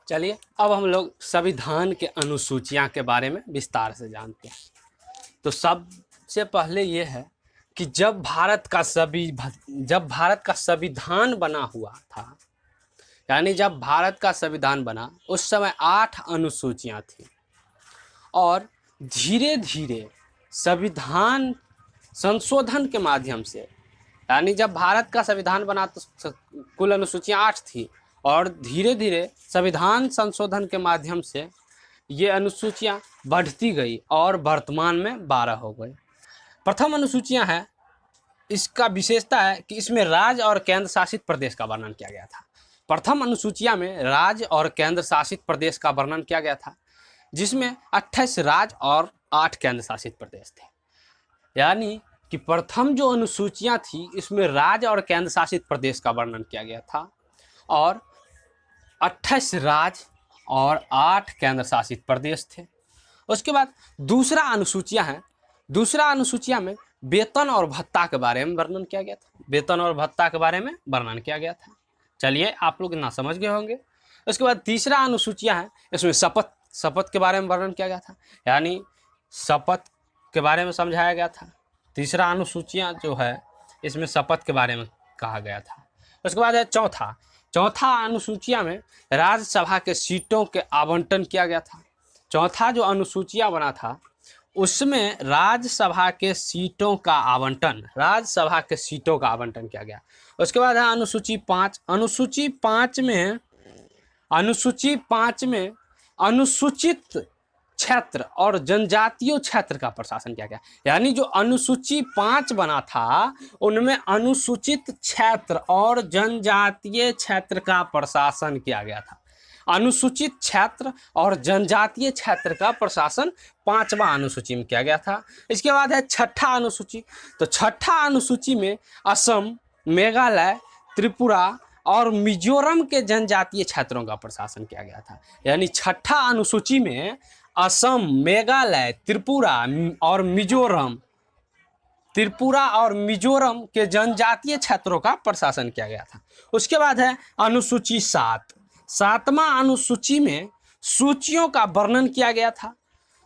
चलिए अब हम लोग संविधान के अनुसूचियां के बारे में विस्तार से जानते हैं। तो सबसे पहले ये है कि जब भारत का संविधान बना हुआ था, यानी जब भारत का संविधान बना उस समय 8 अनुसूचियां थी और धीरे धीरे संविधान संशोधन के माध्यम से, यानी जब भारत का संविधान बना तो कुल अनुसूचियां 8 थी और धीरे धीरे संविधान संशोधन के माध्यम से ये अनुसूचियां बढ़ती गई और वर्तमान में 12 हो गई। प्रथम अनुसूचियां है, इसका विशेषता है कि इसमें राज्य और केंद्र शासित प्रदेश का वर्णन किया गया था। प्रथम अनुसूचिया में राज्य और केंद्र शासित प्रदेश का वर्णन किया गया था, जिसमें 28 राज्य और 8 केंद्र शासित प्रदेश थे। यानी कि प्रथम जो अनुसूचियां थी इसमें राज्य और केंद्र शासित प्रदेश का वर्णन किया गया था और 28 राज्य और 8 केंद्र शासित प्रदेश थे। उसके बाद दूसरा अनुसूचिया में वेतन और भत्ता के बारे में वर्णन किया गया था। वेतन और भत्ता के बारे में वर्णन किया गया था। चलिए आप लोग इतना समझ गए होंगे। उसके बाद तीसरा अनुसूचिया है, इसमें शपथ के बारे में वर्णन किया गया था, यानी शपथ के बारे में समझाया गया था। तीसरा अनुसूचियाँ जो है इसमें शपथ के बारे में कहा गया था। उसके बाद है चौथा अनुसूचिया में राज्यसभा के सीटों के आवंटन किया गया था। चौथा जो अनुसूचिया बना था उसमें राज्यसभा के सीटों का आवंटन किया गया। उसके बाद है अनुसूची 5। अनुसूची 5 में अनुसूचित क्षेत्र और जनजातीय क्षेत्र का प्रशासन किया गया। यानी जो अनुसूची 5 बना था उनमें अनुसूचित क्षेत्र और जनजातीय क्षेत्र का प्रशासन किया गया था। अनुसूचित क्षेत्र और जनजातीय क्षेत्र का प्रशासन 5वां अनुसूची में किया गया था। इसके बाद है छठा अनुसूची। तो छठा अनुसूची में असम, मेघालय, त्रिपुरा और मिजोरम के जनजातीय क्षेत्रों का प्रशासन किया गया था। यानी छठा अनुसूची में असम, मेघालय, त्रिपुरा और मिजोरम के जनजातीय क्षेत्रों का प्रशासन किया गया था। उसके बाद है अनुसूची 7। 7वां अनुसूची में सूचियों का वर्णन किया गया था।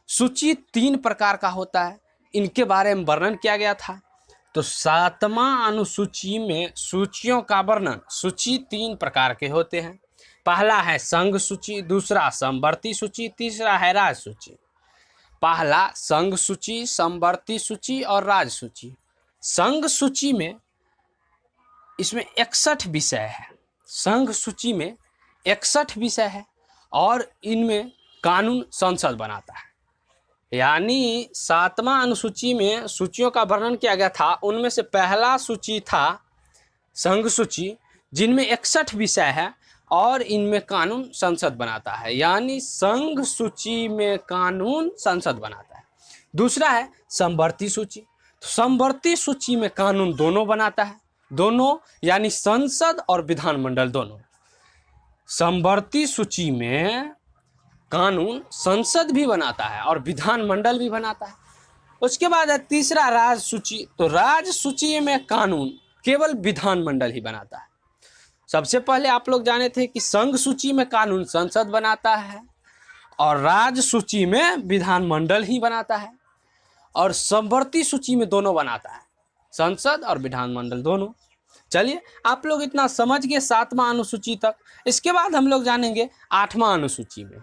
सूची 3 प्रकार का होता है, इनके बारे में वर्णन किया गया था। तो 7वां अनुसूची में सूचियों का वर्णन, सूची 3 प्रकार के होते हैं। पहला है संघ सूची, दूसरा समवर्ती सूची, तीसरा है राज्य सूची। पहला संघ सूची, समवर्ती सूची और राज्य सूची। संघ सूची में इसमें 61 विषय है। संघ सूची में 61 विषय है और इनमें कानून संसद बनाता है। यानी 7वां अनुसूची में सूचियों का वर्णन किया गया था, उनमें से पहला सूची था संघ सूची, जिनमें 61 विषय है और इनमें कानून संसद बनाता है। यानी संघ सूची में कानून संसद बनाता है। दूसरा है समवर्ती सूची। तो समवर्ती सूची में कानून दोनों बनाता है, दोनों यानी संसद और विधानमंडल दोनों। समवर्ती सूची में कानून संसद भी बनाता है और विधानमंडल भी बनाता है। उसके बाद है तीसरा राज्य सूची। तो राज्य सूची में कानून केवल विधानमंडल ही बनाता है। सबसे पहले आप लोग जाने थे कि संघ सूची में कानून संसद बनाता है और राज्य सूची में विधानमंडल ही बनाता है, और समवर्ती सूची में दोनों बनाता है, संसद और विधानमंडल दोनों। चलिए आप लोग इतना समझ गए 7वां अनुसूची तक। इसके बाद हम लोग जानेंगे 8वां अनुसूची में।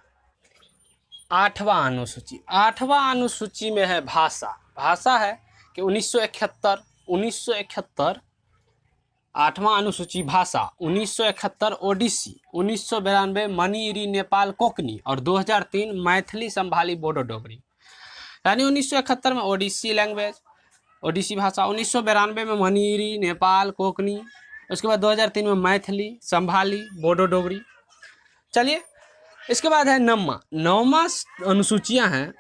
8वां अनुसूची में है भाषा है कि 1971 8वां अनुसूची भाषा, 1971 ओडिसी, 1992 मणिपुरी नेपाल कोंकणी और 2003 मैथिली संभाली बोडो डोगरी। यानी 1971 में ओडिसी लैंग्वेज, ओडिसी भाषा, 1992 में मणिपुरी नेपाल कोंकणी, उसके बाद 2003 में मैथिली संभाली बोडो डोगरी। चलिए इसके बाद है 9वां अनुसूचियां हैं।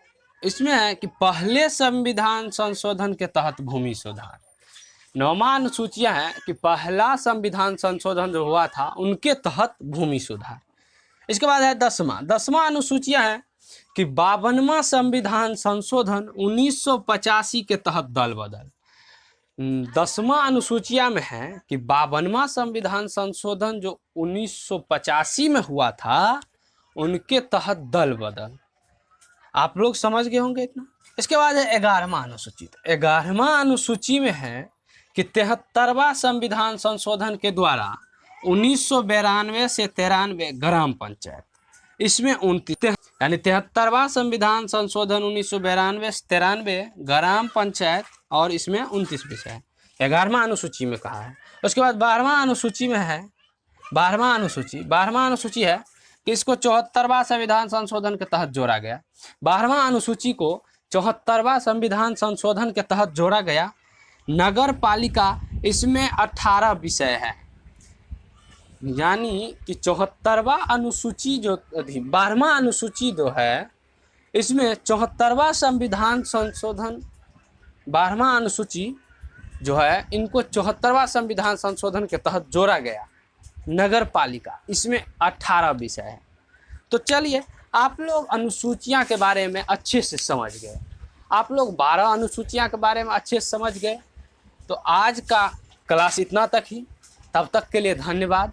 इसमें है कि पहले संविधान संशोधन के तहत भूमि सुधार। 9वां अनुसूचियां है कि पहला संविधान संशोधन जो हुआ था उनके तहत भूमि सुधार। इसके बाद है 10वां अनुसूचियां है कि 52वां संविधान संशोधन 1985 के तहत दल बदल। 10वां अनुसूचिया में है कि 52वां संविधान संशोधन जो 1985 में हुआ था उनके तहत दल बदल। आप लोग समझ गए होंगे इतना। इसके बाद है 11वां अनुसूचित। 11वां अनुसूची में है कि 73वां संविधान संशोधन के द्वारा 1992 से 93 ग्राम पंचायत, इसमें 29 यानी 73वां संविधान संशोधन 1992 से 93 ग्राम पंचायत और इसमें 29 विषय है। 11वां अनुसूची में कहा है। उसके बाद 12वां अनुसूची में है 12वां अनुसूची है कि इसको 74वां संविधान संशोधन के तहत जोड़ा गया। 12वां अनुसूची को 74वां संविधान संशोधन के तहत जोड़ा गया। नगर पालिका, इसमें 18 विषय है, यानी कि 74वां अनुसूची जो थी, 12वां अनुसूची जो है इसमें 74वां संविधान संशोधन, 12वां अनुसूची जो है इनको 74वां संविधान संशोधन के तहत जोड़ा गया। नगर पालिका, इसमें 18 विषय है। तो चलिए, आप लोग अनुसूचियां के बारे में अच्छे से समझ गए। आप लोग 12 अनुसूचियां के बारे में अच्छे से समझ गए। तो आज का क्लास इतना तक ही। तब तक के लिए धन्यवाद।